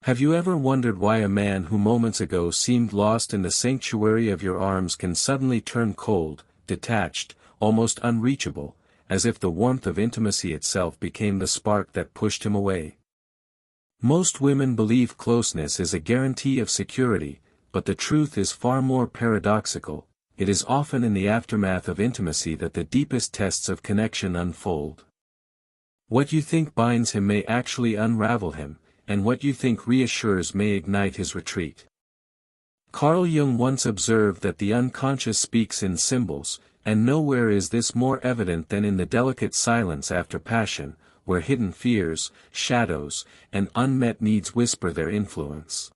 Have you ever wondered why a man who moments ago seemed lost in the sanctuary of your arms can suddenly turn cold, detached, almost unreachable, as if the warmth of intimacy itself became the spark that pushed him away? Most women believe closeness is a guarantee of security, but the truth is far more paradoxical. It is often in the aftermath of intimacy that the deepest tests of connection unfold. What you think binds him may actually unravel him, and what you think reassures may ignite his retreat. Carl Jung once observed that the unconscious speaks in symbols, and nowhere is this more evident than in the delicate silence after passion, where hidden fears, shadows, and unmet needs whisper their influence.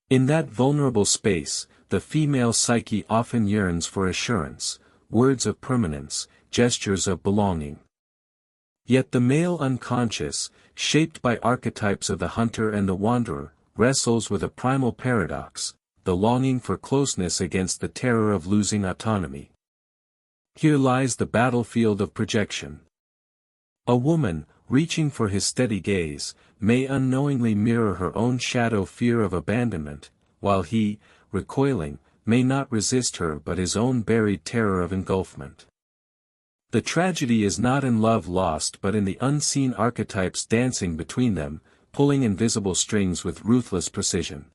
In that vulnerable space, the female psyche often yearns for assurance, words of permanence, gestures of belonging. Yet the male unconscious, shaped by archetypes of the hunter and the wanderer, wrestles with a primal paradox, the longing for closeness against the terror of losing autonomy. Here lies the battlefield of projection. A woman, reaching for his steady gaze, may unknowingly mirror her own shadow fear of abandonment, while he, recoiling, may not resist her but his own buried terror of engulfment. The tragedy is not in love lost but in the unseen archetypes dancing between them, pulling invisible strings with ruthless precision.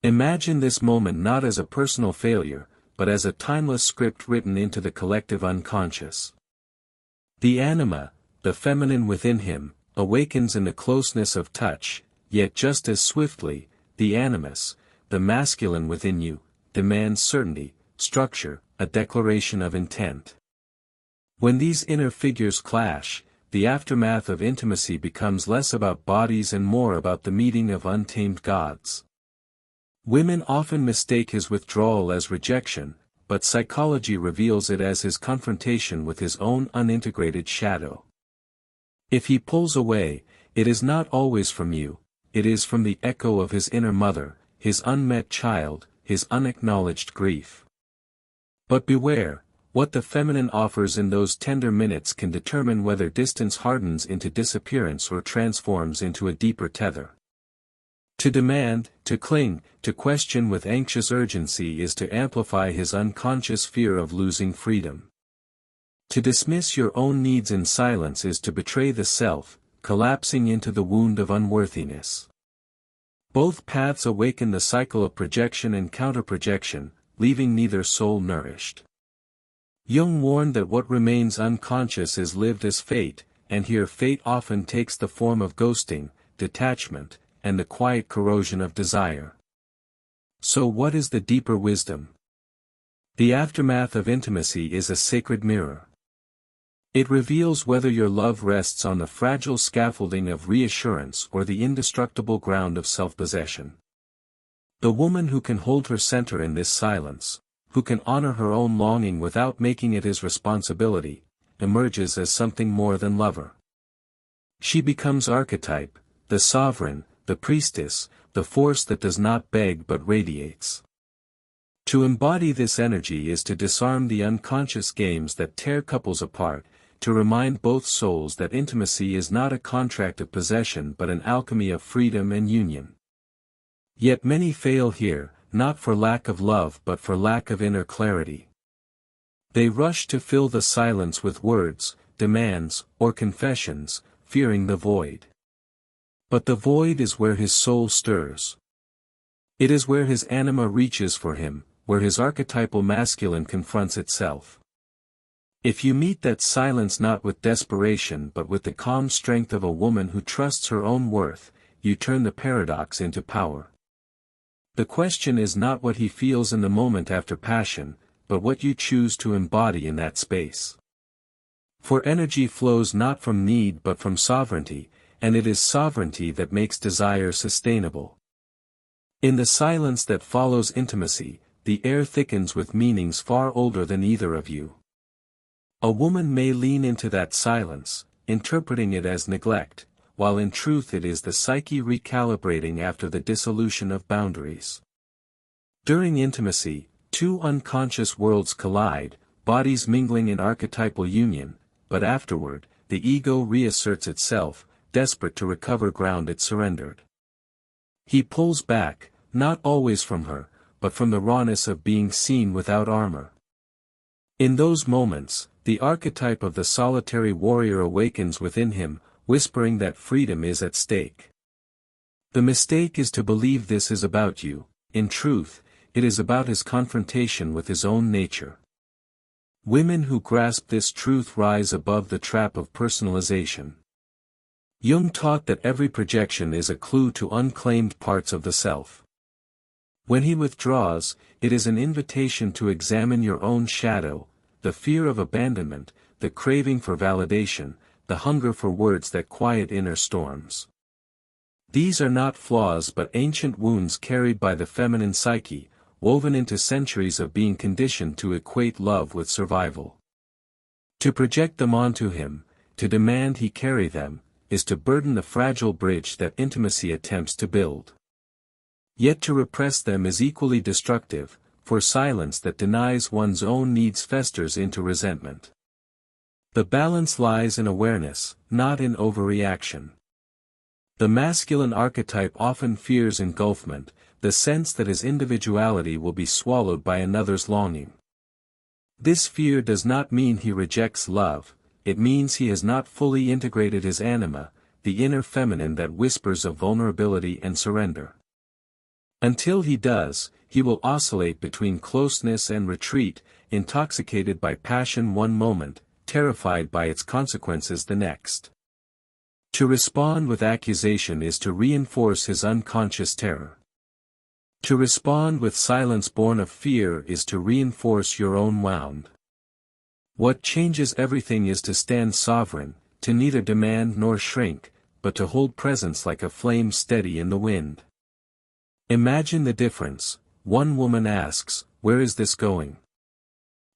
Imagine this moment not as a personal failure, but as a timeless script written into the collective unconscious. The anima, the feminine within him, awakens in the closeness of touch, yet just as swiftly, the animus, the masculine within you, demands certainty, structure, a declaration of intent. When these inner figures clash, the aftermath of intimacy becomes less about bodies and more about the meeting of untamed gods. Women often mistake his withdrawal as rejection, but psychology reveals it as his confrontation with his own unintegrated shadow. If he pulls away, it is not always from you, it is from the echo of his inner mother, his unmet child, his unacknowledged grief. But beware, what the feminine offers in those tender minutes can determine whether distance hardens into disappearance or transforms into a deeper tether. To demand, to cling, to question with anxious urgency is to amplify his unconscious fear of losing freedom. To dismiss your own needs in silence is to betray the self, collapsing into the wound of unworthiness. Both paths awaken the cycle of projection and counter-projection, leaving neither soul nourished. Jung warned that what remains unconscious is lived as fate, and here fate often takes the form of ghosting, detachment, and the quiet corrosion of desire. So what is the deeper wisdom? The aftermath of intimacy is a sacred mirror. It reveals whether your love rests on the fragile scaffolding of reassurance or the indestructible ground of self-possession. The woman who can hold her center in this silence, who can honor her own longing without making it his responsibility, emerges as something more than lover. She becomes archetype, the sovereign, the priestess, the force that does not beg but radiates. To embody this energy is to disarm the unconscious games that tear couples apart, to remind both souls that intimacy is not a contract of possession but an alchemy of freedom and union. Yet many fail here, not for lack of love but for lack of inner clarity. They rush to fill the silence with words, demands, or confessions, fearing the void. But the void is where his soul stirs. It is where his anima reaches for him, where his archetypal masculine confronts itself. If you meet that silence not with desperation but with the calm strength of a woman who trusts her own worth, you turn the paradox into power. The question is not what he feels in the moment after passion, but what you choose to embody in that space. For energy flows not from need but from sovereignty, and it is sovereignty that makes desire sustainable. In the silence that follows intimacy, the air thickens with meanings far older than either of you. A woman may lean into that silence, interpreting it as neglect, while in truth it is the psyche recalibrating after the dissolution of boundaries. During intimacy, two unconscious worlds collide, bodies mingling in archetypal union, but afterward, the ego reasserts itself, desperate to recover ground it surrendered. He pulls back, not always from her, but from the rawness of being seen without armor. In those moments, the archetype of the solitary warrior awakens within him, whispering that freedom is at stake. The mistake is to believe this is about you. In truth, it is about his confrontation with his own nature. Women who grasp this truth rise above the trap of personalization. Jung taught that every projection is a clue to unclaimed parts of the self. When he withdraws, it is an invitation to examine your own shadow, the fear of abandonment, the craving for validation, the hunger for words that quiet inner storms. These are not flaws but ancient wounds carried by the feminine psyche, woven into centuries of being conditioned to equate love with survival. To project them onto him, to demand he carry them, is to burden the fragile bridge that intimacy attempts to build. Yet to repress them is equally destructive, for silence that denies one's own needs festers into resentment. The balance lies in awareness, not in overreaction. The masculine archetype often fears engulfment, the sense that his individuality will be swallowed by another's longing. This fear does not mean he rejects love, it means he has not fully integrated his anima, the inner feminine that whispers of vulnerability and surrender. Until he does, he will oscillate between closeness and retreat, intoxicated by passion one moment, terrified by its consequences the next. To respond with accusation is to reinforce his unconscious terror. To respond with silence born of fear is to reinforce your own wound. What changes everything is to stand sovereign, to neither demand nor shrink, but to hold presence like a flame steady in the wind. Imagine the difference. One woman asks, "Where is this going?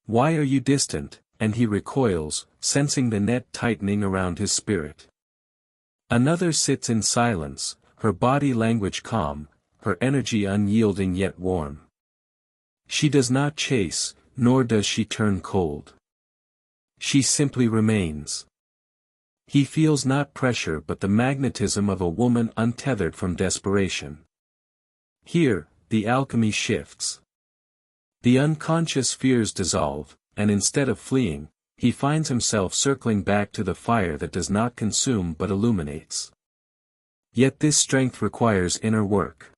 Why are you distant?" and he recoils, sensing the net tightening around his spirit. Another sits in silence, her body language calm, her energy unyielding yet warm. She does not chase, nor does she turn cold. She simply remains. He feels not pressure but the magnetism of a woman untethered from desperation. Here, the alchemy shifts. The unconscious fears dissolve, and instead of fleeing, he finds himself circling back to the fire that does not consume but illuminates. Yet this strength requires inner work.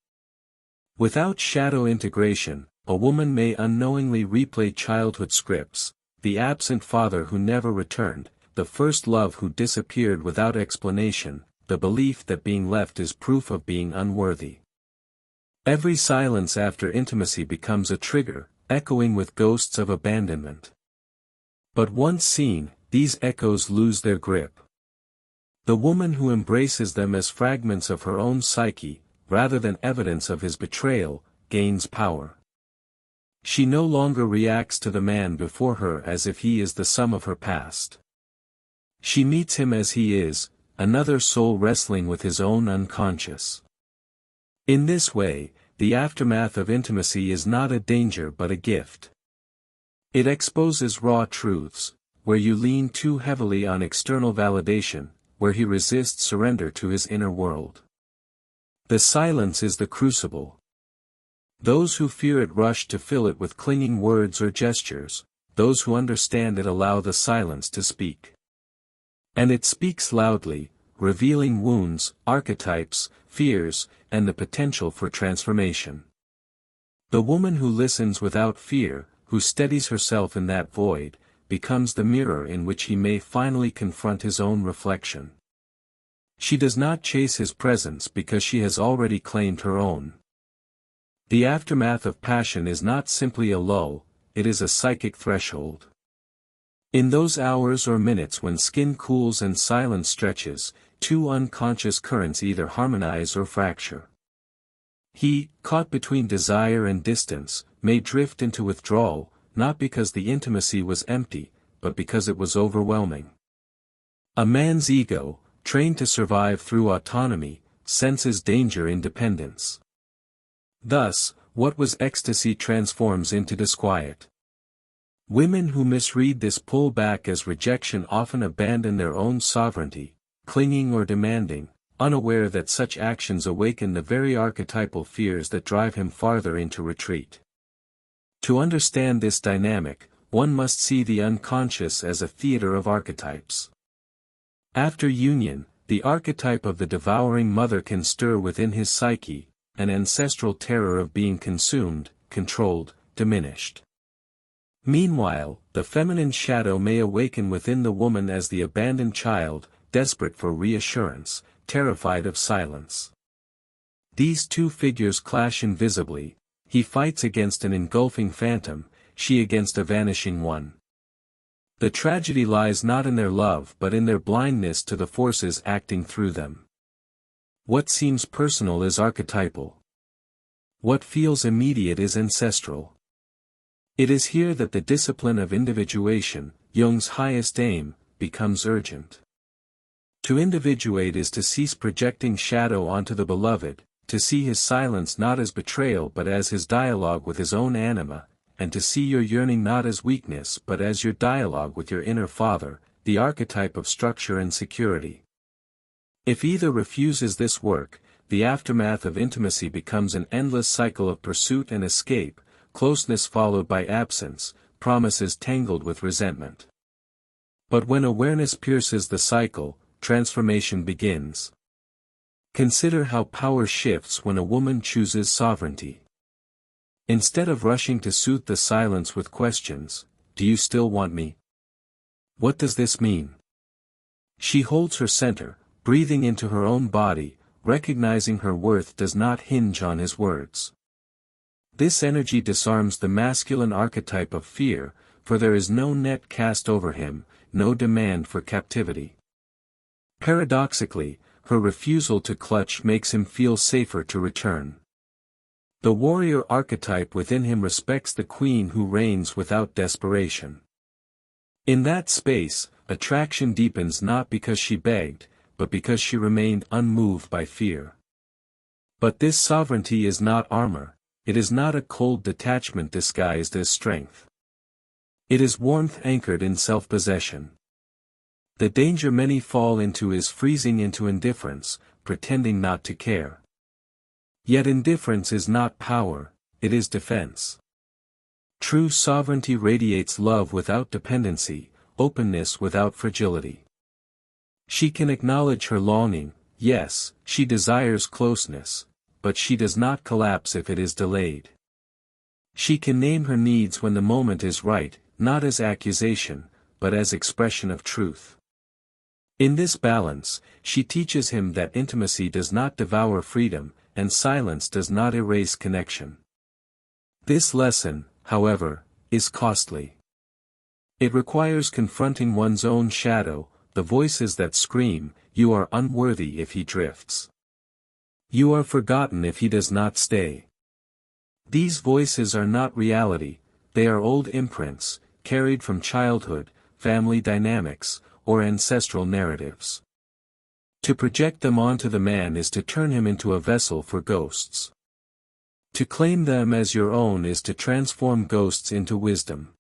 Without shadow integration, a woman may unknowingly replay childhood scripts, the absent father who never returned, the first love who disappeared without explanation, the belief that being left is proof of being unworthy. Every silence after intimacy becomes a trigger, echoing with ghosts of abandonment. But once seen, these echoes lose their grip. The woman who embraces them as fragments of her own psyche, rather than evidence of his betrayal, gains power. She no longer reacts to the man before her as if he is the sum of her past. She meets him as he is, another soul wrestling with his own unconscious. In this way, the aftermath of intimacy is not a danger but a gift. It exposes raw truths, where you lean too heavily on external validation, where he resists surrender to his inner world. The silence is the crucible. Those who fear it rush to fill it with clinging words or gestures, those who understand it allow the silence to speak. And it speaks loudly, revealing wounds, archetypes, fears, and the potential for transformation. The woman who listens without fear, who steadies herself in that void, becomes the mirror in which he may finally confront his own reflection. She does not chase his presence because she has already claimed her own. The aftermath of passion is not simply a lull, it is a psychic threshold. In those hours or minutes when skin cools and silence stretches, two unconscious currents either harmonize or fracture. He, caught between desire and distance, may drift into withdrawal, not because the intimacy was empty, but because it was overwhelming. A man's ego, trained to survive through autonomy, senses danger in dependence. Thus, what was ecstasy transforms into disquiet. Women who misread this pull back as rejection often abandon their own sovereignty, clinging or demanding, unaware that such actions awaken the very archetypal fears that drive him farther into retreat. To understand this dynamic, one must see the unconscious as a theater of archetypes. After union, the archetype of the devouring mother can stir within his psyche, an ancestral terror of being consumed, controlled, diminished. Meanwhile, the feminine shadow may awaken within the woman as the abandoned child, desperate for reassurance, terrified of silence. These two figures clash invisibly, he fights against an engulfing phantom, she against a vanishing one. The tragedy lies not in their love but in their blindness to the forces acting through them. What seems personal is archetypal. What feels immediate is ancestral. It is here that the discipline of individuation, Jung's highest aim, becomes urgent. To individuate is to cease projecting shadow onto the beloved, to see his silence not as betrayal but as his dialogue with his own anima, and to see your yearning not as weakness but as your dialogue with your inner father, the archetype of structure and security. If either refuses this work, the aftermath of intimacy becomes an endless cycle of pursuit and escape, closeness followed by absence, promises tangled with resentment. But when awareness pierces the cycle, transformation begins. Consider how power shifts when a woman chooses sovereignty. Instead of rushing to soothe the silence with questions, "Do you still want me? What does this mean?" She holds her center, breathing into her own body, recognizing her worth does not hinge on his words. This energy disarms the masculine archetype of fear, for there is no net cast over him, no demand for captivity. Paradoxically, her refusal to clutch makes him feel safer to return. The warrior archetype within him respects the queen who reigns without desperation. In that space, attraction deepens not because she begged, but because she remained unmoved by fear. But this sovereignty is not armor, it is not a cold detachment disguised as strength. It is warmth anchored in self-possession. The danger many fall into is freezing into indifference, pretending not to care. Yet indifference is not power, it is defense. True sovereignty radiates love without dependency, openness without fragility. She can acknowledge her longing, yes, she desires closeness, but she does not collapse if it is delayed. She can name her needs when the moment is right, not as accusation, but as expression of truth. In this balance, she teaches him that intimacy does not devour freedom, and silence does not erase connection. This lesson, however, is costly. It requires confronting one's own shadow, the voices that scream, "You are unworthy if he drifts. You are forgotten if he does not stay." These voices are not reality, they are old imprints, carried from childhood, family dynamics, or ancestral narratives. To project them onto the man is to turn him into a vessel for ghosts. To claim them as your own is to transform ghosts into wisdom.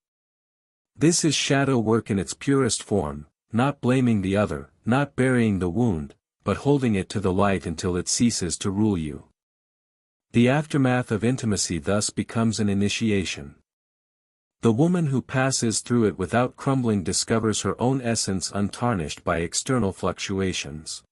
This is shadow work in its purest form, not blaming the other, not burying the wound, but holding it to the light until it ceases to rule you. The aftermath of intimacy thus becomes an initiation. The woman who passes through it without crumbling discovers her own essence untarnished by external fluctuations.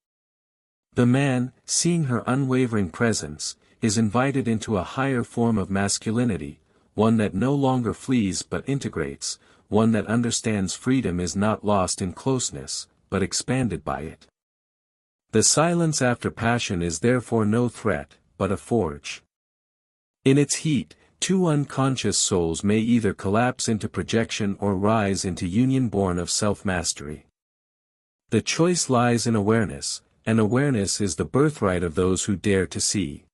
The man, seeing her unwavering presence, is invited into a higher form of masculinity, one that no longer flees but integrates, one that understands freedom is not lost in closeness, but expanded by it. The silence after passion is therefore no threat, but a forge. In its heat, two unconscious souls may either collapse into projection or rise into union born of self-mastery. The choice lies in awareness, and awareness is the birthright of those who dare to see.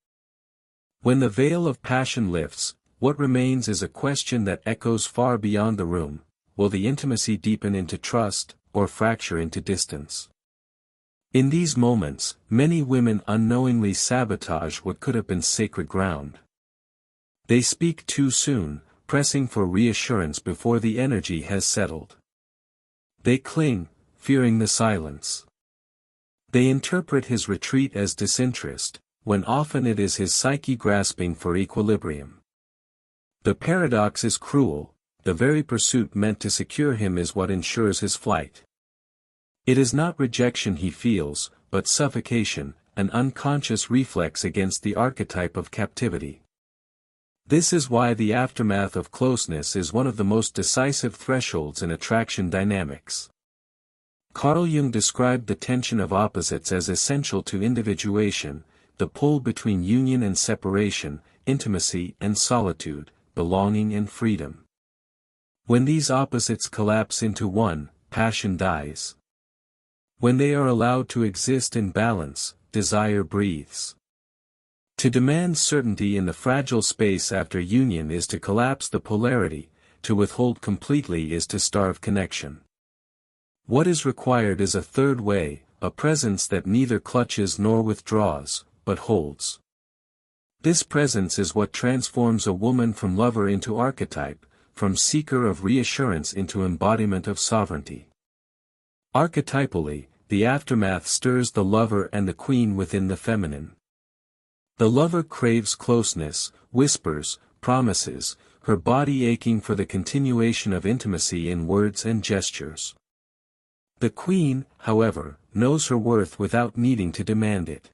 When the veil of passion lifts, what remains is a question that echoes far beyond the room: will the intimacy deepen into trust, or fracture into distance? In these moments, many women unknowingly sabotage what could have been sacred ground. They speak too soon, pressing for reassurance before the energy has settled. They cling, fearing the silence. They interpret his retreat as disinterest, when often it is his psyche grasping for equilibrium. The paradox is cruel, the very pursuit meant to secure him is what ensures his flight. It is not rejection he feels, but suffocation, an unconscious reflex against the archetype of captivity. This is why the aftermath of closeness is one of the most decisive thresholds in attraction dynamics. Carl Jung described the tension of opposites as essential to individuation, the pull between union and separation, intimacy and solitude, belonging and freedom. When these opposites collapse into one, passion dies. When they are allowed to exist in balance, desire breathes. To demand certainty in the fragile space after union is to collapse the polarity, to withhold completely is to starve connection. What is required is a third way, a presence that neither clutches nor withdraws, but holds. This presence is what transforms a woman from lover into archetype, from seeker of reassurance into embodiment of sovereignty. Archetypally, the aftermath stirs the lover and the queen within the feminine. The lover craves closeness, whispers, promises, her body aching for the continuation of intimacy in words and gestures. The queen, however, knows her worth without needing to demand it.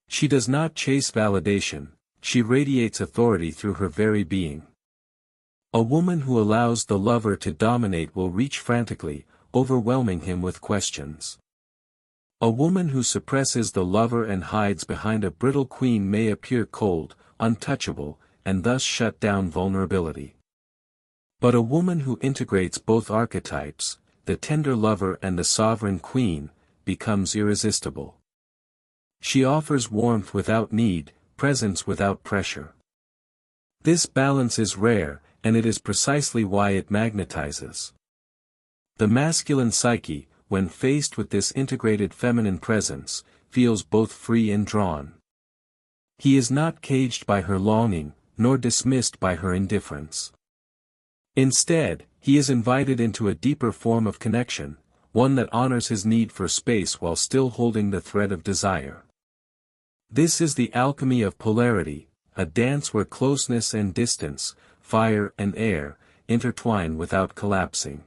She does not chase validation, she radiates authority through her very being. A woman who allows the lover to dominate will reach frantically, overwhelming him with questions. A woman who suppresses the lover and hides behind a brittle queen may appear cold, untouchable, and thus shut down vulnerability. But a woman who integrates both archetypes, the tender lover and the sovereign queen, becomes irresistible. She offers warmth without need, presence without pressure. This balance is rare, and it is precisely why it magnetizes. The masculine psyche, when faced with this integrated feminine presence, feels both free and drawn. He is not caged by her longing, nor dismissed by her indifference. Instead, he is invited into a deeper form of connection, one that honors his need for space while still holding the thread of desire. This is the alchemy of polarity, a dance where closeness and distance, fire and air, intertwine without collapsing.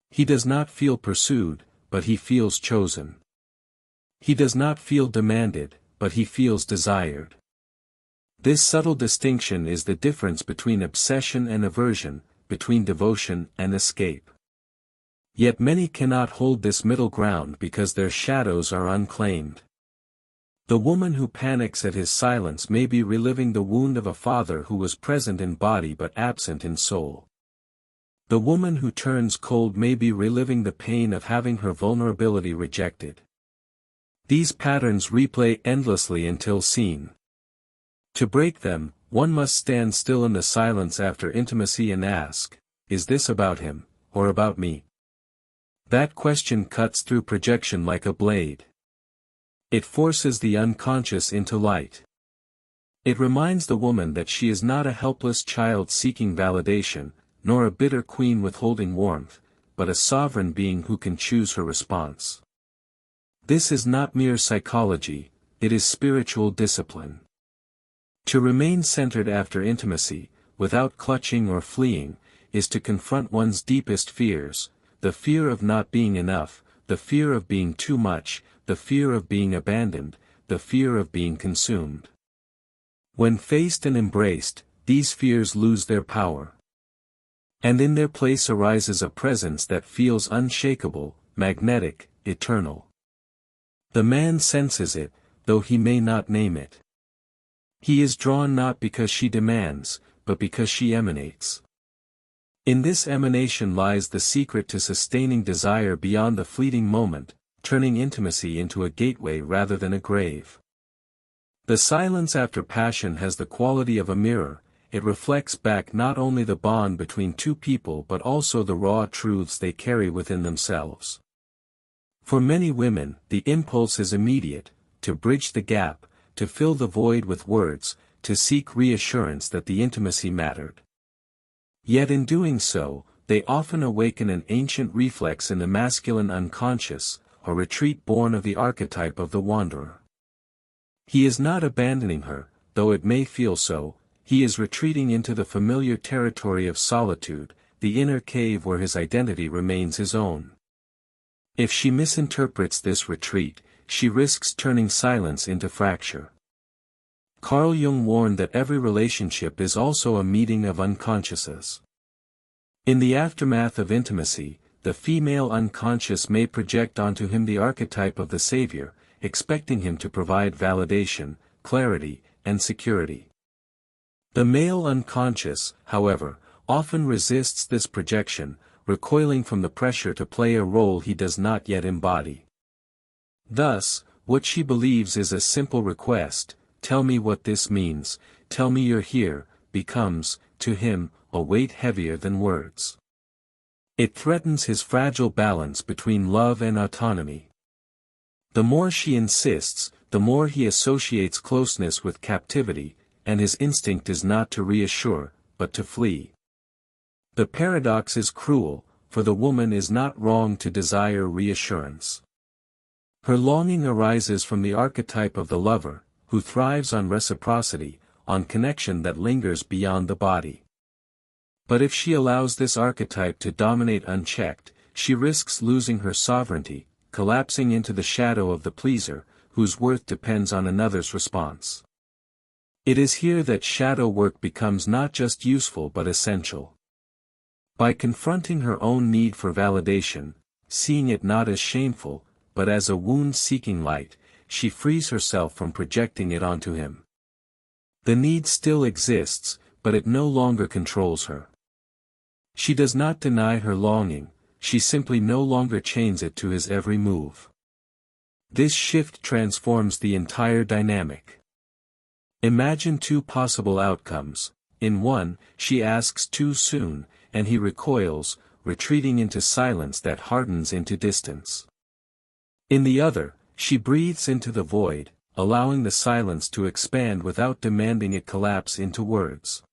He does not feel pursued, but he feels chosen. He does not feel demanded, but he feels desired. This subtle distinction is the difference between obsession and aversion, between devotion and escape. Yet many cannot hold this middle ground because their shadows are unclaimed. The woman who panics at his silence may be reliving the wound of a father who was present in body but absent in soul. The woman who turns cold may be reliving the pain of having her vulnerability rejected. These patterns replay endlessly until seen. To break them, one must stand still in the silence after intimacy and ask, is this about him, or about me? That question cuts through projection like a blade. It forces the unconscious into light. It reminds the woman that she is not a helpless child seeking validation, nor a bitter queen withholding warmth, but a sovereign being who can choose her response. This is not mere psychology, it is spiritual discipline. To remain centered after intimacy, without clutching or fleeing, is to confront one's deepest fears, the fear of not being enough, the fear of being too much, the fear of being abandoned, the fear of being consumed. When faced and embraced, these fears lose their power. And in their place arises a presence that feels unshakable, magnetic, eternal. The man senses it, though he may not name it. He is drawn not because she demands, but because she emanates. In this emanation lies the secret to sustaining desire beyond the fleeting moment, turning intimacy into a gateway rather than a grave. The silence after passion has the quality of a mirror, it reflects back not only the bond between two people but also the raw truths they carry within themselves. For many women, the impulse is immediate, to bridge the gap, to fill the void with words, to seek reassurance that the intimacy mattered. Yet in doing so, they often awaken an ancient reflex in the masculine unconscious, a retreat born of the archetype of the wanderer. He is not abandoning her, though it may feel so, he is retreating into the familiar territory of solitude, the inner cave where his identity remains his own. If she misinterprets this retreat, she risks turning silence into fracture. Carl Jung warned that every relationship is also a meeting of unconsciouses. In the aftermath of intimacy, the female unconscious may project onto him the archetype of the savior, expecting him to provide validation, clarity, and security. The male unconscious, however, often resists this projection, recoiling from the pressure to play a role he does not yet embody. Thus, what she believes is a simple request, "Tell me what this means, tell me you're here," becomes, to him, a weight heavier than words. It threatens his fragile balance between love and autonomy. The more she insists, the more he associates closeness with captivity, and his instinct is not to reassure, but to flee. The paradox is cruel, for the woman is not wrong to desire reassurance. Her longing arises from the archetype of the lover, who thrives on reciprocity, on connection that lingers beyond the body. But if she allows this archetype to dominate unchecked, she risks losing her sovereignty, collapsing into the shadow of the pleaser, whose worth depends on another's response. It is here that shadow work becomes not just useful but essential. By confronting her own need for validation, seeing it not as shameful, but as a wound-seeking light, she frees herself from projecting it onto him. The need still exists, but it no longer controls her. She does not deny her longing, she simply no longer chains it to his every move. This shift transforms the entire dynamic. Imagine two possible outcomes. In one, she asks too soon, and he recoils, retreating into silence that hardens into distance. In the other, she breathes into the void, allowing the silence to expand without demanding it collapse into words.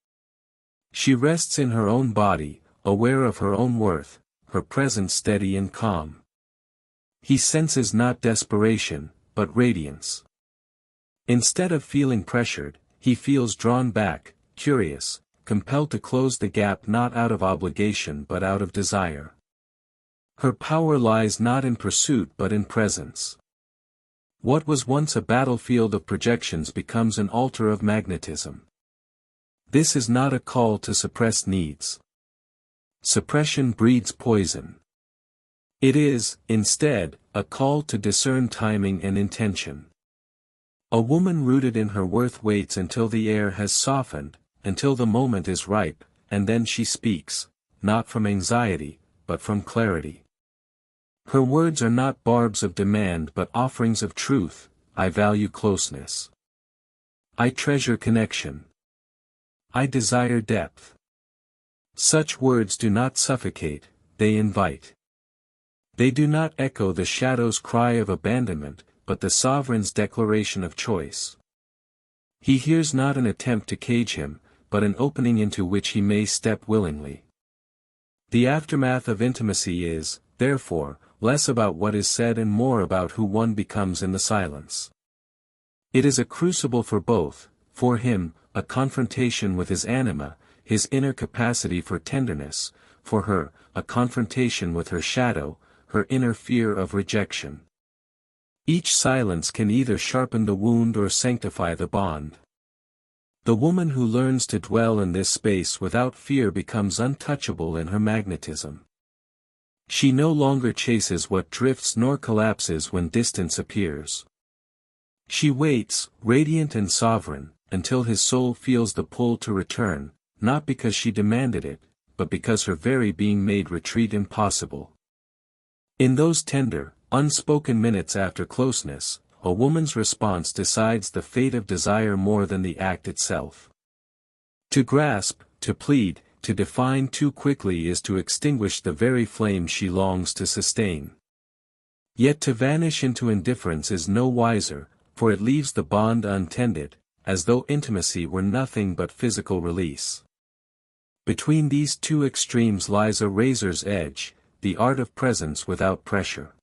She rests in her own body, aware of her own worth, her presence steady and calm. He senses not desperation, but radiance. Instead of feeling pressured, he feels drawn back, curious, compelled to close the gap not out of obligation but out of desire. Her power lies not in pursuit but in presence. What was once a battlefield of projections becomes an altar of magnetism. This is not a call to suppress needs. Suppression breeds poison. It is, instead, a call to discern timing and intention. A woman rooted in her worth waits until the air has softened, until the moment is ripe, and then she speaks, not from anxiety, but from clarity. Her words are not barbs of demand but offerings of truth. I value closeness. I treasure connection. I desire depth. Such words do not suffocate, they invite. They do not echo the shadow's cry of abandonment, but the sovereign's declaration of choice. He hears not an attempt to cage him, but an opening into which he may step willingly. The aftermath of intimacy is, therefore, less about what is said and more about who one becomes in the silence. It is a crucible for both, for him, a confrontation with his anima, his inner capacity for tenderness, for her, a confrontation with her shadow, her inner fear of rejection. Each silence can either sharpen the wound or sanctify the bond. The woman who learns to dwell in this space without fear becomes untouchable in her magnetism. She no longer chases what drifts nor collapses when distance appears. She waits, radiant and sovereign, until his soul feels the pull to return, not because she demanded it, but because her very being made retreat impossible. In those tender, unspoken minutes after closeness, a woman's response decides the fate of desire more than the act itself. To grasp, to plead, to define too quickly is to extinguish the very flame she longs to sustain. Yet to vanish into indifference is no wiser, for it leaves the bond untended, as though intimacy were nothing but physical release. Between these two extremes lies a razor's edge, the art of presence without pressure.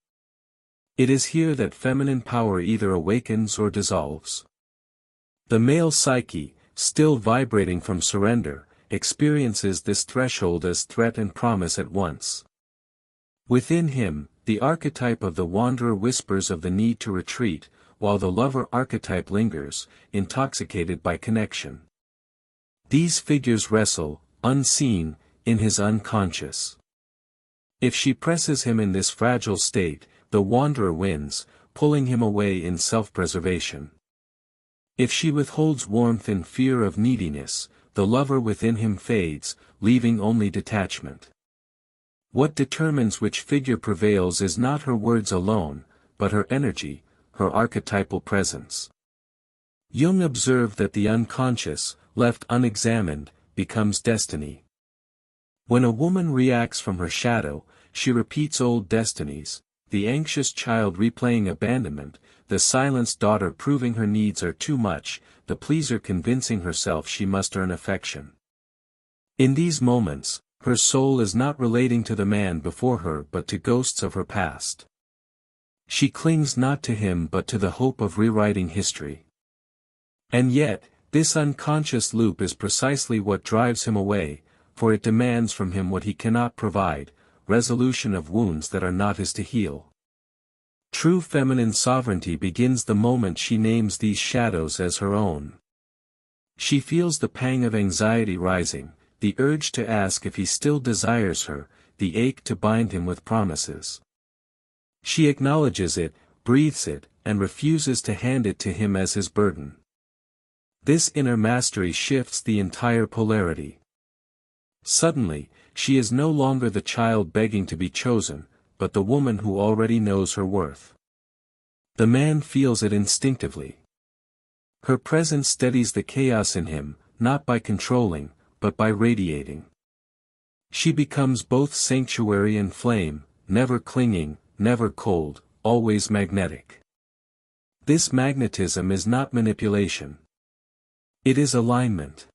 It is here that feminine power either awakens or dissolves. The male psyche, still vibrating from surrender, experiences this threshold as threat and promise at once. Within him, the archetype of the wanderer whispers of the need to retreat, while the lover archetype lingers, intoxicated by connection. These figures wrestle, unseen, in his unconscious. If she presses him in this fragile state, the wanderer wins, pulling him away in self-preservation. If she withholds warmth in fear of neediness, the lover within him fades, leaving only detachment. What determines which figure prevails is not her words alone, but her energy, her archetypal presence. Jung observed that the unconscious, left unexamined, becomes destiny. When a woman reacts from her shadow, she repeats old destinies, the anxious child replaying abandonment, the silenced daughter proving her needs are too much, the pleaser convincing herself she must earn affection. In these moments, her soul is not relating to the man before her but to ghosts of her past. She clings not to him but to the hope of rewriting history. And yet, this unconscious loop is precisely what drives him away, for it demands from him what he cannot provide, resolution of wounds that are not his to heal. True feminine sovereignty begins the moment she names these shadows as her own. She feels the pang of anxiety rising, the urge to ask if he still desires her, the ache to bind him with promises. She acknowledges it, breathes it, and refuses to hand it to him as his burden. This inner mastery shifts the entire polarity. Suddenly, she is no longer the child begging to be chosen, but the woman who already knows her worth. The man feels it instinctively. Her presence steadies the chaos in him, not by controlling, but by radiating. She becomes both sanctuary and flame, never clinging, never cold, always magnetic. This magnetism is not manipulation. It is alignment.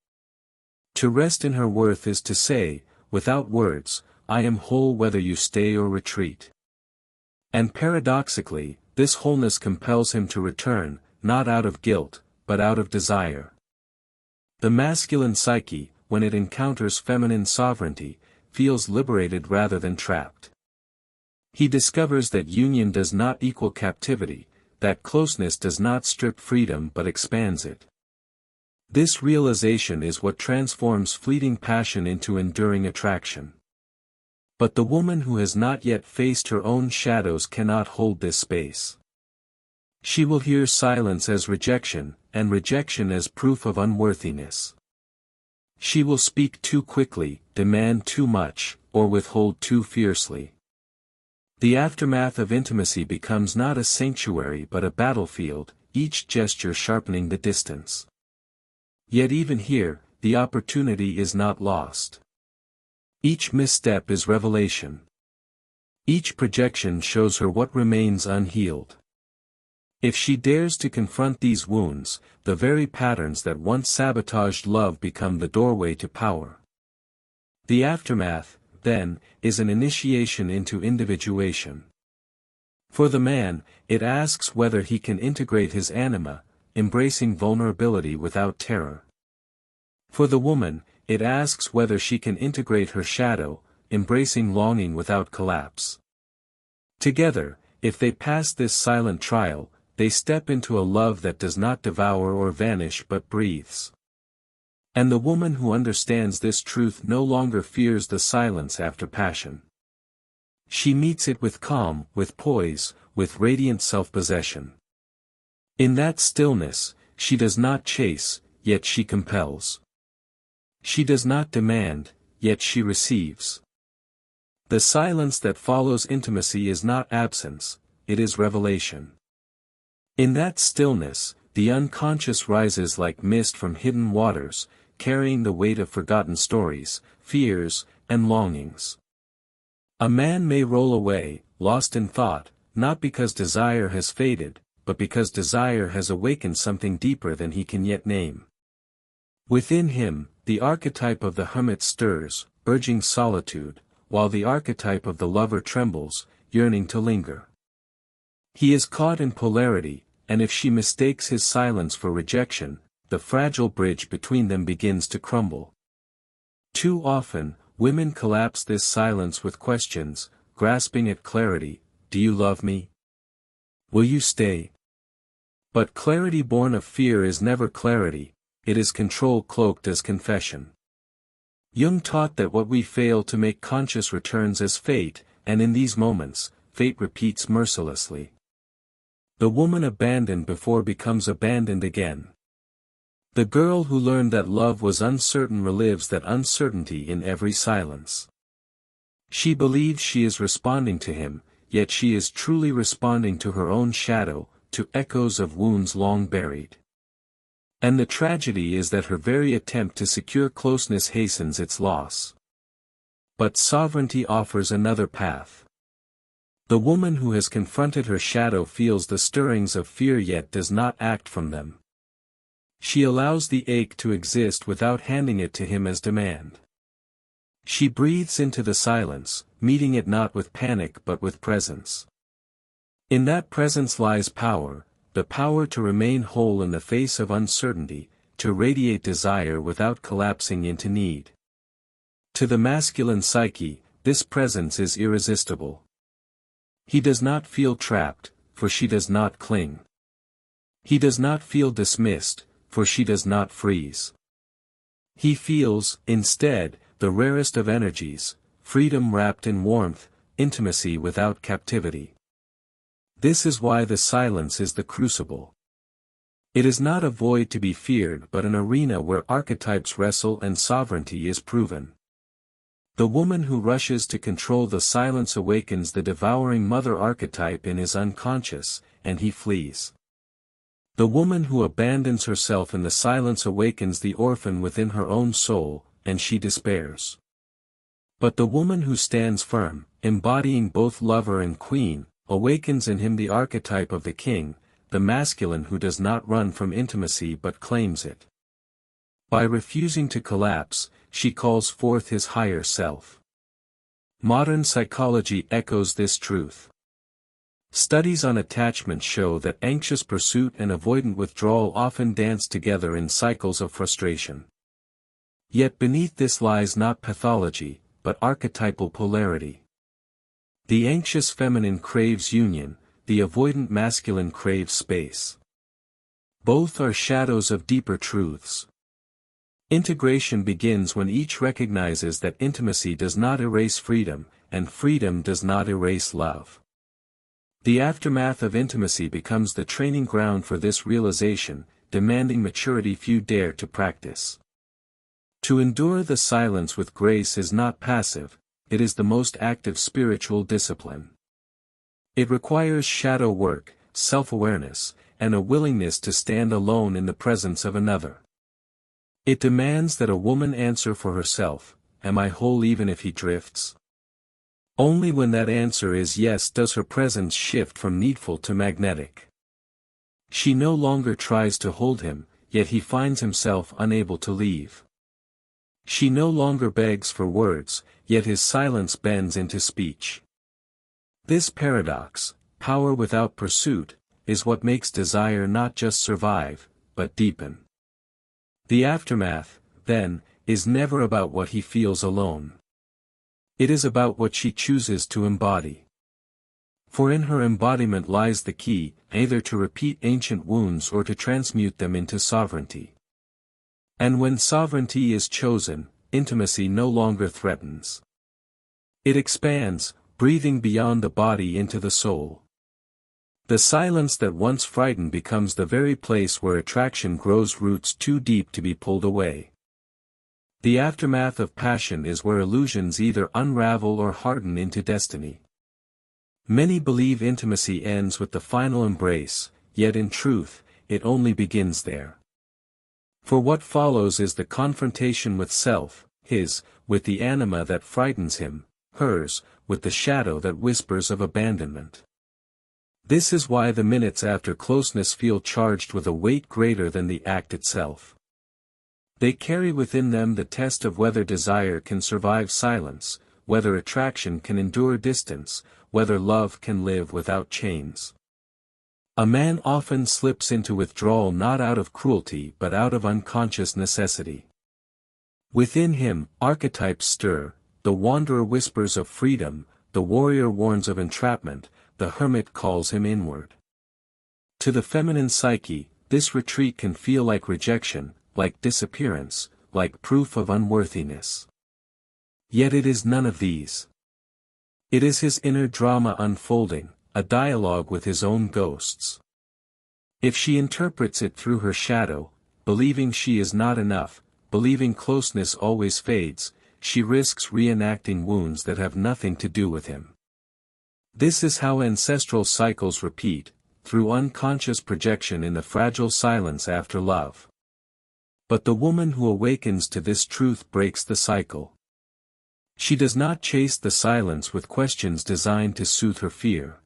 To rest in her worth is to say, without words, I am whole whether you stay or retreat. And paradoxically, this wholeness compels him to return, not out of guilt, but out of desire. The masculine psyche, when it encounters feminine sovereignty, feels liberated rather than trapped. He discovers that union does not equal captivity, that closeness does not strip freedom but expands it. This realization is what transforms fleeting passion into enduring attraction. But the woman who has not yet faced her own shadows cannot hold this space. She will hear silence as rejection, and rejection as proof of unworthiness. She will speak too quickly, demand too much, or withhold too fiercely. The aftermath of intimacy becomes not a sanctuary but a battlefield, each gesture sharpening the distance. Yet even here, the opportunity is not lost. Each misstep is revelation. Each projection shows her what remains unhealed. If she dares to confront these wounds, the very patterns that once sabotaged love become the doorway to power. The aftermath, then, is an initiation into individuation. For the man, it asks whether he can integrate his anima, embracing vulnerability without terror. For the woman, it asks whether she can integrate her shadow, embracing longing without collapse. Together, if they pass this silent trial, they step into a love that does not devour or vanish but breathes. And the woman who understands this truth no longer fears the silence after passion. She meets it with calm, with poise, with radiant self-possession. In that stillness, she does not chase, yet she compels. She does not demand, yet she receives. The silence that follows intimacy is not absence, it is revelation. In that stillness, the unconscious rises like mist from hidden waters, carrying the weight of forgotten stories, fears, and longings. A man may roll away, lost in thought, not because desire has faded, but because desire has awakened something deeper than he can yet name. Within him, the archetype of the hermit stirs, urging solitude, while the archetype of the lover trembles, yearning to linger. He is caught in polarity, and if she mistakes his silence for rejection, the fragile bridge between them begins to crumble. Too often, women collapse this silence with questions, grasping at clarity: do you love me? Will you stay? But clarity born of fear is never clarity, it is control cloaked as confession. Jung taught that what we fail to make conscious returns as fate, and in these moments, fate repeats mercilessly. The woman abandoned before becomes abandoned again. The girl who learned that love was uncertain relives that uncertainty in every silence. She believes she is responding to him, yet she is truly responding to her own shadow, to echoes of wounds long buried. And the tragedy is that her very attempt to secure closeness hastens its loss. But sovereignty offers another path. The woman who has confronted her shadow feels the stirrings of fear yet does not act from them. She allows the ache to exist without handing it to him as demand. She breathes into the silence, meeting it not with panic but with presence. In that presence lies power, the power to remain whole in the face of uncertainty, to radiate desire without collapsing into need. To the masculine psyche, this presence is irresistible. He does not feel trapped, for she does not cling. He does not feel dismissed, for she does not freeze. He feels, instead, the rarest of energies, freedom wrapped in warmth, intimacy without captivity. This is why the silence is the crucible. It is not a void to be feared but an arena where archetypes wrestle and sovereignty is proven. The woman who rushes to control the silence awakens the devouring mother archetype in his unconscious, and he flees. The woman who abandons herself in the silence awakens the orphan within her own soul, and she despairs. But the woman who stands firm, embodying both lover and queen, awakens in him the archetype of the king, the masculine who does not run from intimacy but claims it. By refusing to collapse, she calls forth his higher self. Modern psychology echoes this truth. Studies on attachment show that anxious pursuit and avoidant withdrawal often dance together in cycles of frustration. Yet beneath this lies not pathology, but archetypal polarity. The anxious feminine craves union, the avoidant masculine craves space. Both are shadows of deeper truths. Integration begins when each recognizes that intimacy does not erase freedom, and freedom does not erase love. The aftermath of intimacy becomes the training ground for this realization, demanding maturity few dare to practice. To endure the silence with grace is not passive, it is the most active spiritual discipline. It requires shadow work, self-awareness, and a willingness to stand alone in the presence of another. It demands that a woman answer for herself, am I whole even if he drifts? Only when that answer is yes does her presence shift from needful to magnetic. She no longer tries to hold him, yet he finds himself unable to leave. She no longer begs for words, yet his silence bends into speech. This paradox, power without pursuit, is what makes desire not just survive, but deepen. The aftermath, then, is never about what he feels alone. It is about what she chooses to embody. For in her embodiment lies the key, either to repeat ancient wounds or to transmute them into sovereignty. And when sovereignty is chosen, intimacy no longer threatens. It expands, breathing beyond the body into the soul. The silence that once frightened becomes the very place where attraction grows roots too deep to be pulled away. The aftermath of passion is where illusions either unravel or harden into destiny. Many believe intimacy ends with the final embrace, yet in truth, it only begins there. For what follows is the confrontation with self, his, with the anima that frightens him, hers, with the shadow that whispers of abandonment. This is why the minutes after closeness feel charged with a weight greater than the act itself. They carry within them the test of whether desire can survive silence, whether attraction can endure distance, whether love can live without chains. A man often slips into withdrawal not out of cruelty but out of unconscious necessity. Within him, archetypes stir, the wanderer whispers of freedom, the warrior warns of entrapment, the hermit calls him inward. To the feminine psyche, this retreat can feel like rejection, like disappearance, like proof of unworthiness. Yet it is none of these. It is his inner drama unfolding, a dialogue with his own ghosts. If she interprets it through her shadow, believing she is not enough, believing closeness always fades, she risks reenacting wounds that have nothing to do with him. This is how ancestral cycles repeat, through unconscious projection in the fragile silence after love. But the woman who awakens to this truth breaks the cycle. She does not chase the silence with questions designed to soothe her fear.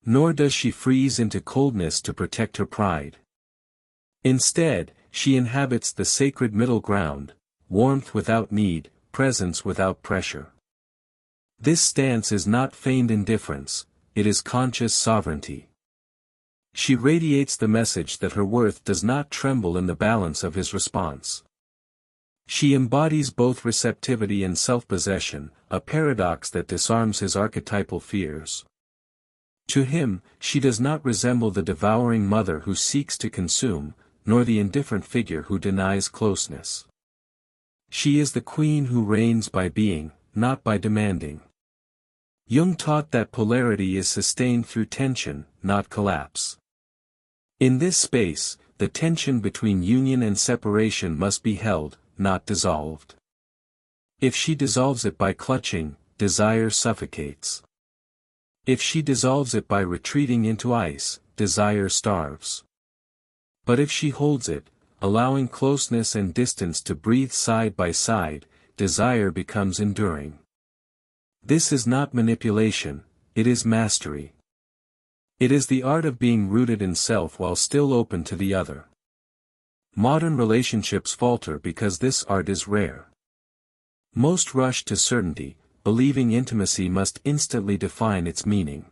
Nor does she freeze into coldness to protect her pride. Instead, she inhabits the sacred middle ground, warmth without need, presence without pressure. This stance is not feigned indifference, it is conscious sovereignty. She radiates the message that her worth does not tremble in the balance of his response. She embodies both receptivity and self-possession, a paradox that disarms his archetypal fears. To him, she does not resemble the devouring mother who seeks to consume, nor the indifferent figure who denies closeness. She is the queen who reigns by being, not by demanding. Jung taught that polarity is sustained through tension, not collapse. In this space, the tension between union and separation must be held, not dissolved. If she dissolves it by clutching, desire suffocates. If she dissolves it by retreating into ice, desire starves. But if she holds it, allowing closeness and distance to breathe side by side, desire becomes enduring. This is not manipulation, it is mastery. It is the art of being rooted in self while still open to the other. Modern relationships falter because this art is rare. Most rush to certainty, believing intimacy must instantly define its meaning.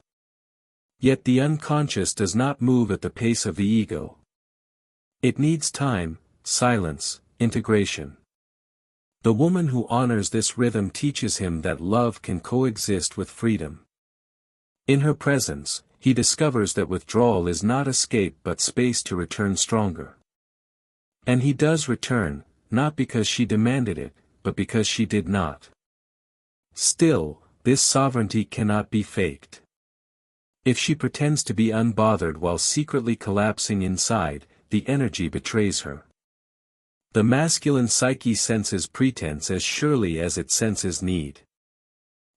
Yet the unconscious does not move at the pace of the ego. It needs time, silence, integration. The woman who honors this rhythm teaches him that love can coexist with freedom. In her presence, he discovers that withdrawal is not escape but space to return stronger. And he does return, not because she demanded it, but because she did not. Still, this sovereignty cannot be faked. If she pretends to be unbothered while secretly collapsing inside, the energy betrays her. The masculine psyche senses pretense as surely as it senses need.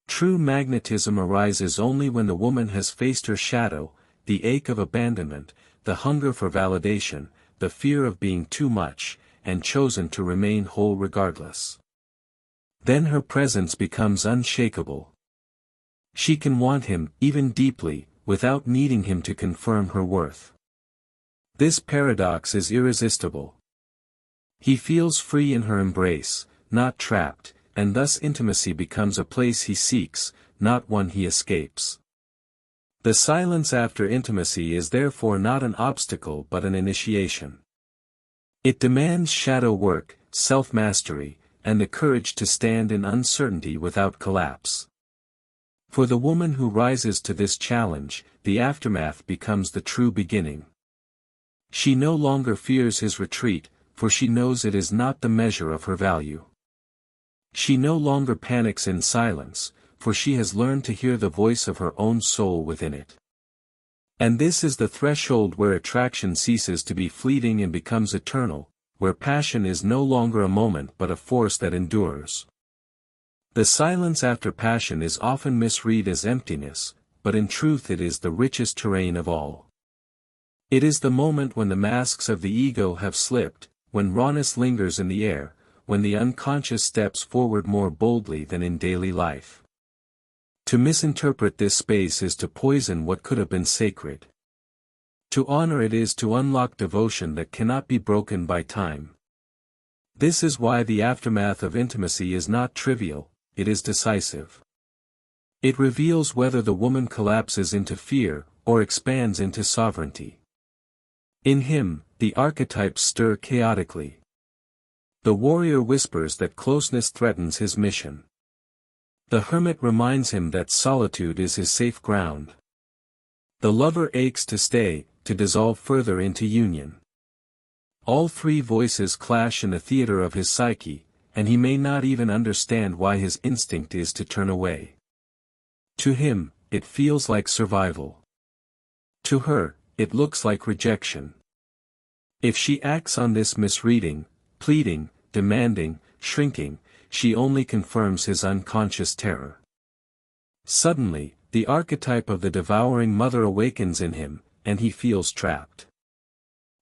True magnetism arises only when the woman has faced her shadow, the ache of abandonment, the hunger for validation, the fear of being too much, and chosen to remain whole regardless. Then her presence becomes unshakable. She can want him, even deeply, without needing him to confirm her worth. This paradox is irresistible. He feels free in her embrace, not trapped, and thus intimacy becomes a place he seeks, not one he escapes. The silence after intimacy is therefore not an obstacle but an initiation. It demands shadow work, self-mastery, and the courage to stand in uncertainty without collapse. For the woman who rises to this challenge, the aftermath becomes the true beginning. She no longer fears his retreat, for she knows it is not the measure of her value. She no longer panics in silence, for she has learned to hear the voice of her own soul within it. And this is the threshold where attraction ceases to be fleeting and becomes eternal, where passion is no longer a moment but a force that endures. The silence after passion is often misread as emptiness, but in truth it is the richest terrain of all. It is the moment when the masks of the ego have slipped, when rawness lingers in the air, when the unconscious steps forward more boldly than in daily life. To misinterpret this space is to poison what could have been sacred. To honor it is to unlock devotion that cannot be broken by time. This is why the aftermath of intimacy is not trivial, it is decisive. It reveals whether the woman collapses into fear, or expands into sovereignty. In him, the archetypes stir chaotically. The warrior whispers that closeness threatens his mission. The hermit reminds him that solitude is his safe ground. The lover aches to stay, to dissolve further into union. All three voices clash in the theater of his psyche, and he may not even understand why his instinct is to turn away. To him, it feels like survival. To her, it looks like rejection. If she acts on this misreading, pleading, demanding, shrinking, she only confirms his unconscious terror. Suddenly, the archetype of the devouring mother awakens in him, and he feels trapped.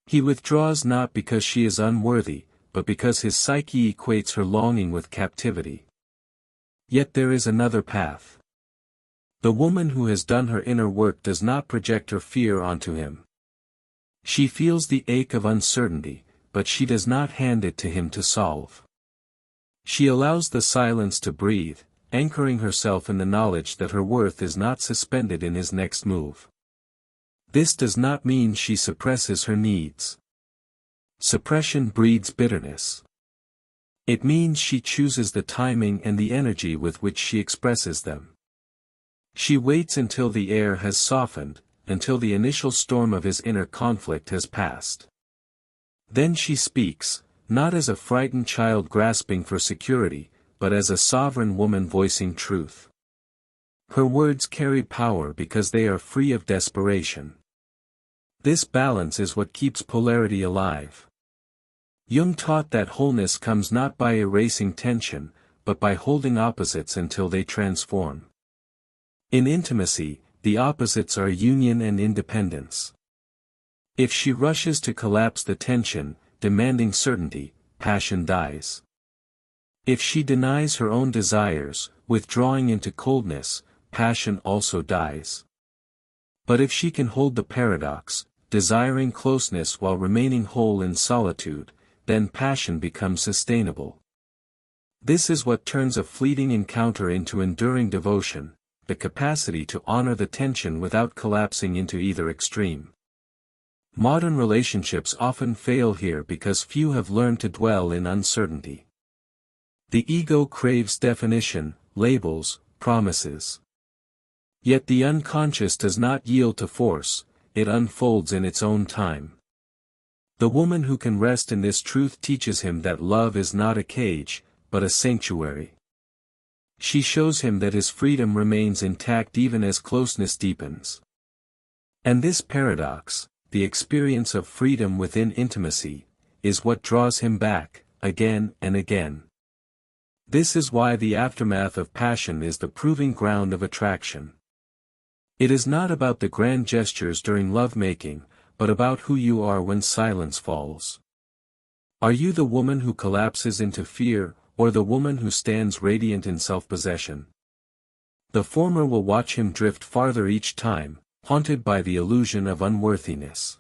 He withdraws not because she is unworthy, but because his psyche equates her longing with captivity. Yet there is another path. The woman who has done her inner work does not project her fear onto him. She feels the ache of uncertainty, but she does not hand it to him to solve. She allows the silence to breathe, anchoring herself in the knowledge that her worth is not suspended in his next move. This does not mean she suppresses her needs. Suppression breeds bitterness. It means she chooses the timing and the energy with which she expresses them. She waits until the air has softened, until the initial storm of his inner conflict has passed. Then she speaks, not as a frightened child grasping for security, but as a sovereign woman voicing truth. Her words carry power because they are free of desperation. This balance is what keeps polarity alive. Jung taught that wholeness comes not by erasing tension, but by holding opposites until they transform. In intimacy, the opposites are union and independence. If she rushes to collapse the tension, demanding certainty, passion dies. If she denies her own desires, withdrawing into coldness, passion also dies. But if she can hold the paradox, desiring closeness while remaining whole in solitude, then passion becomes sustainable. This is what turns a fleeting encounter into enduring devotion, the capacity to honor the tension without collapsing into either extreme. Modern relationships often fail here because few have learned to dwell in uncertainty. The ego craves definition, labels, promises. Yet the unconscious does not yield to force, it unfolds in its own time. The woman who can rest in this truth teaches him that love is not a cage, but a sanctuary. She shows him that his freedom remains intact even as closeness deepens. And this paradox, the experience of freedom within intimacy, is what draws him back, again and again. This is why the aftermath of passion is the proving ground of attraction. It is not about the grand gestures during lovemaking, but about who you are when silence falls. Are you the woman who collapses into fear, or the woman who stands radiant in self-possession? The former will watch him drift farther each time, haunted by the illusion of unworthiness.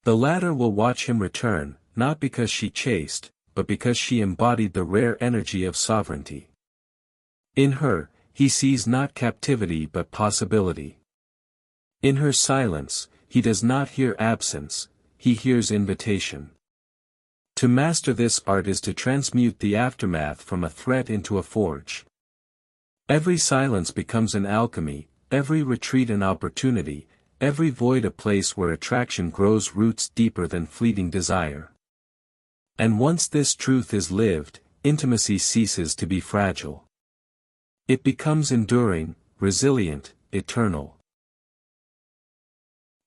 The latter will watch him return, not because she chased, but because she embodied the rare energy of sovereignty. In her, he sees not captivity but possibility. In her silence, he does not hear absence, he hears invitation. To master this art is to transmute the aftermath from a threat into a forge. Every silence becomes an alchemy, every retreat an opportunity, every void a place where attraction grows roots deeper than fleeting desire. And once this truth is lived, intimacy ceases to be fragile. It becomes enduring, resilient, eternal.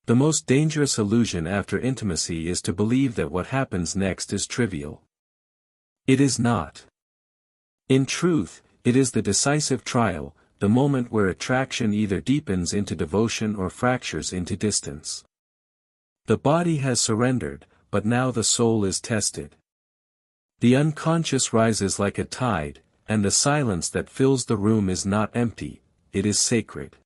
The most dangerous illusion after intimacy is to believe that what happens next is trivial. It is not. In truth, it is the decisive trial, the moment where attraction either deepens into devotion or fractures into distance. The body has surrendered, but now the soul is tested. The unconscious rises like a tide, and the silence that fills the room is not empty, it is sacred.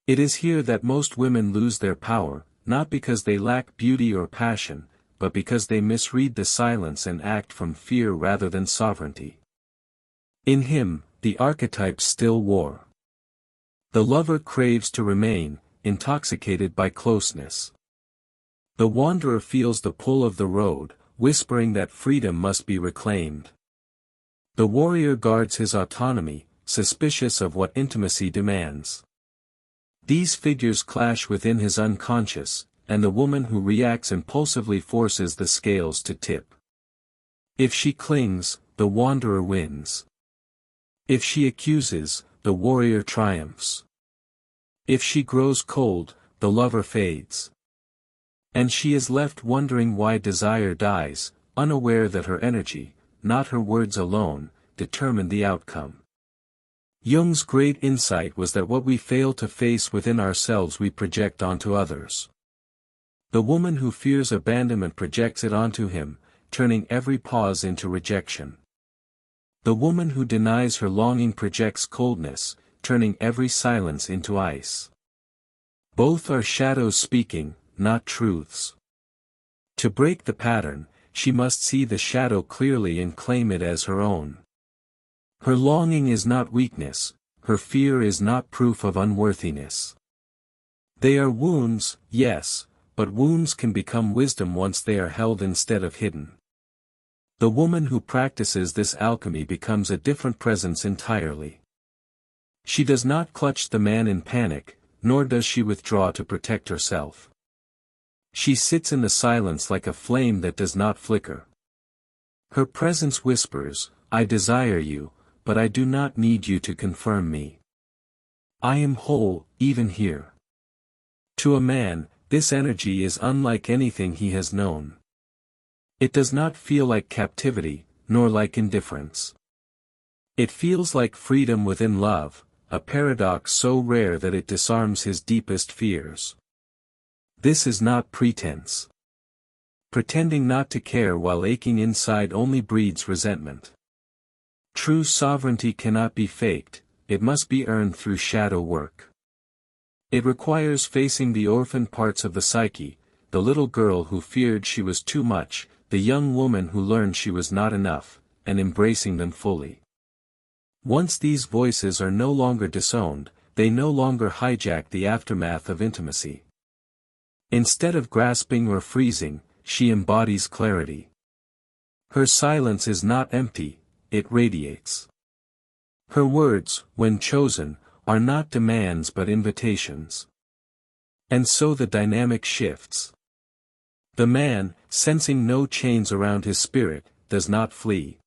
It is here that most women lose their power, not because they lack beauty or passion, but because they misread the silence and act from fear rather than sovereignty. In him, the archetypes still war. The lover craves to remain, intoxicated by closeness. The wanderer feels the pull of the road, whispering that freedom must be reclaimed. The warrior guards his autonomy, suspicious of what intimacy demands. These figures clash within his unconscious, and the woman who reacts impulsively forces the scales to tip. If she clings, the wanderer wins. If she accuses, the warrior triumphs. If she grows cold, the lover fades. And she is left wondering why desire dies, unaware that her energy, not her words alone, determine the outcome. Jung's great insight was that what we fail to face within ourselves we project onto others. The woman who fears abandonment projects it onto him, turning every pause into rejection. The woman who denies her longing projects coldness, turning every silence into ice. Both are shadows speaking, not truths. To break the pattern, she must see the shadow clearly and claim it as her own. Her longing is not weakness, her fear is not proof of unworthiness. They are wounds, yes, but wounds can become wisdom once they are held instead of hidden. The woman who practices this alchemy becomes a different presence entirely. She does not clutch the man in panic, nor does she withdraw to protect herself. She sits in the silence like a flame that does not flicker. Her presence whispers, "I desire you, but I do not need you to confirm me. I am whole, even here." To a man, this energy is unlike anything he has known. It does not feel like captivity, nor like indifference. It feels like freedom within love, a paradox so rare that it disarms his deepest fears. This is not pretense. Pretending not to care while aching inside only breeds resentment. True sovereignty cannot be faked, it must be earned through shadow work. It requires facing the orphan parts of the psyche, the little girl who feared she was too much, the young woman who learned she was not enough, and embracing them fully. Once these voices are no longer disowned, they no longer hijack the aftermath of intimacy. Instead of grasping or freezing, she embodies clarity. Her silence is not empty, it radiates. Her words, when chosen, are not demands but invitations. And so the dynamic shifts. The man, sensing no chains around his spirit, does not flee.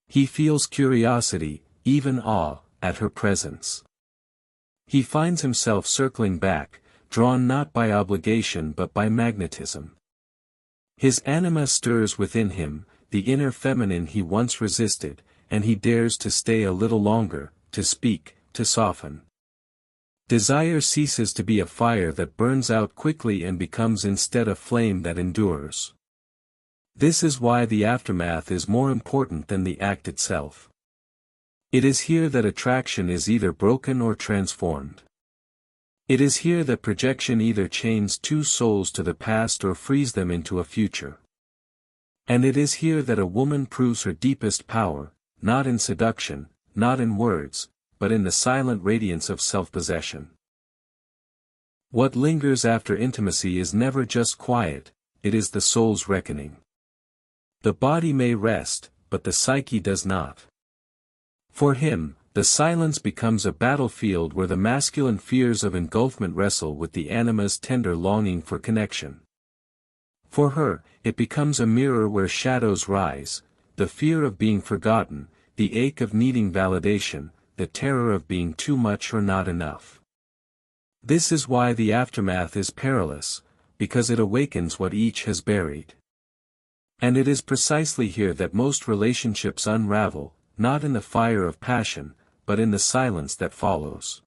He feels curiosity, even awe, at her presence. He finds himself circling back, drawn not by obligation but by magnetism. His anima stirs within him, the inner feminine he once resisted, and he dares to stay a little longer, to speak, to soften. Desire ceases to be a fire that burns out quickly and becomes instead a flame that endures. This is why the aftermath is more important than the act itself. It is here that attraction is either broken or transformed. It is here that projection either chains two souls to the past or frees them into a future. And it is here that a woman proves her deepest power, not in seduction, not in words, but in the silent radiance of self-possession. What lingers after intimacy is never just quiet, it is the soul's reckoning. The body may rest, but the psyche does not. For him, the silence becomes a battlefield where the masculine fears of engulfment wrestle with the anima's tender longing for connection. For her, it becomes a mirror where shadows rise, the fear of being forgotten, the ache of needing validation, the terror of being too much or not enough. This is why the aftermath is perilous, because it awakens what each has buried. And it is precisely here that most relationships unravel, not in the fire of passion, but in the silence that follows.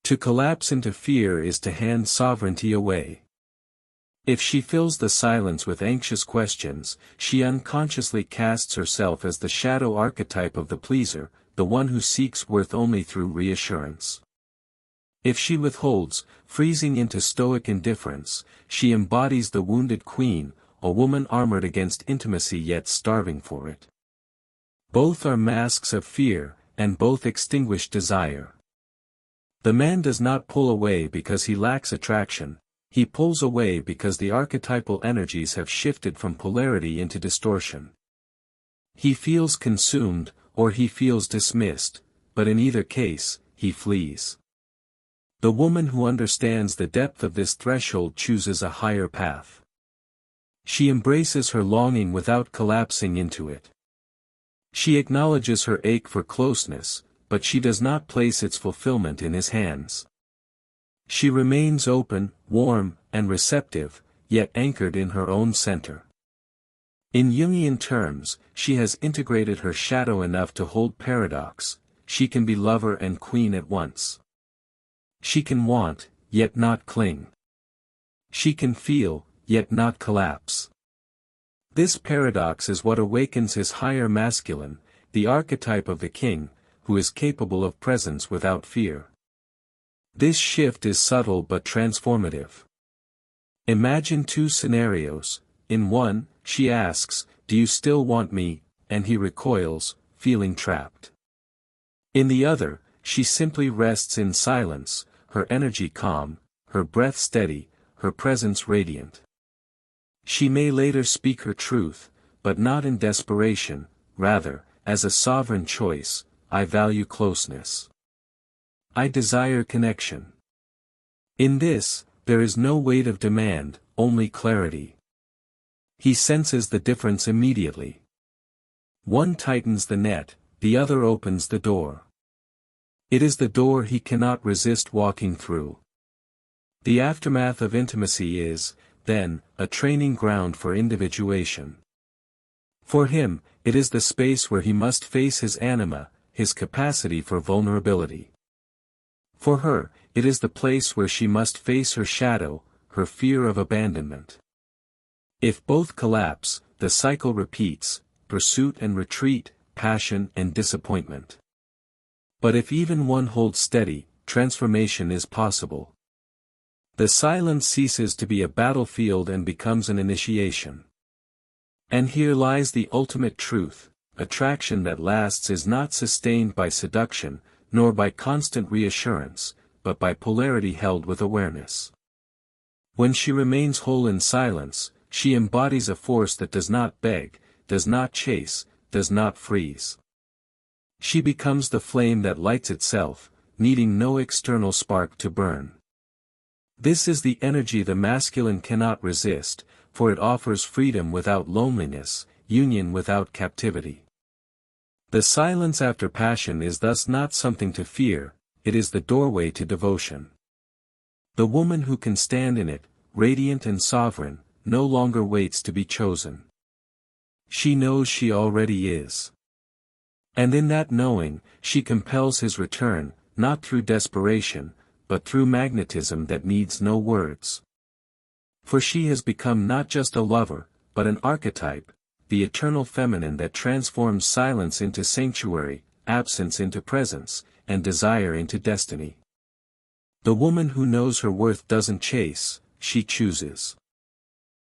To collapse into fear is to hand sovereignty away. If she fills the silence with anxious questions, she unconsciously casts herself as the shadow archetype of the pleaser, the one who seeks worth only through reassurance. If she withholds, freezing into stoic indifference, she embodies the wounded queen, a woman armored against intimacy yet starving for it. Both are masks of fear, and both extinguish desire. The man does not pull away because he lacks attraction, he pulls away because the archetypal energies have shifted from polarity into distortion. He feels consumed, or he feels dismissed, but in either case, he flees. The woman who understands the depth of this threshold chooses a higher path. She embraces her longing without collapsing into it. She acknowledges her ache for closeness, but she does not place its fulfillment in his hands. She remains open, warm, and receptive, yet anchored in her own center. In Jungian terms, she has integrated her shadow enough to hold paradox. She can be lover and queen at once. She can want, yet not cling. She can feel, yet not collapse. This paradox is what awakens his higher masculine, the archetype of the king, who is capable of presence without fear. This shift is subtle but transformative. Imagine two scenarios. In one, she asks, "Do you still want me?" and he recoils, feeling trapped. In the other, she simply rests in silence, her energy calm, her breath steady, her presence radiant. She may later speak her truth, but not in desperation, rather, as a sovereign choice. I value closeness. I desire connection. In this, there is no weight of demand, only clarity. He senses the difference immediately. One tightens the net, the other opens the door. It is the door he cannot resist walking through. The aftermath of intimacy is, then, a training ground for individuation. For him, it is the space where he must face his anima, his capacity for vulnerability. For her, it is the place where she must face her shadow, her fear of abandonment. If both collapse, the cycle repeats, pursuit and retreat, passion and disappointment. But if even one holds steady, transformation is possible. The silence ceases to be a battlefield and becomes an initiation. And here lies the ultimate truth: attraction that lasts is not sustained by seduction, nor by constant reassurance, but by polarity held with awareness. When she remains whole in silence, she embodies a force that does not beg, does not chase, does not freeze. She becomes the flame that lights itself, needing no external spark to burn. This is the energy the masculine cannot resist, for it offers freedom without loneliness, union without captivity. The silence after passion is thus not something to fear, it is the doorway to devotion. The woman who can stand in it, radiant and sovereign, no longer waits to be chosen. She knows she already is. And in that knowing, she compels his return, not through desperation, but through magnetism that needs no words. For she has become not just a lover, but an archetype, the eternal feminine that transforms silence into sanctuary, absence into presence, and desire into destiny. The woman who knows her worth doesn't chase, she chooses.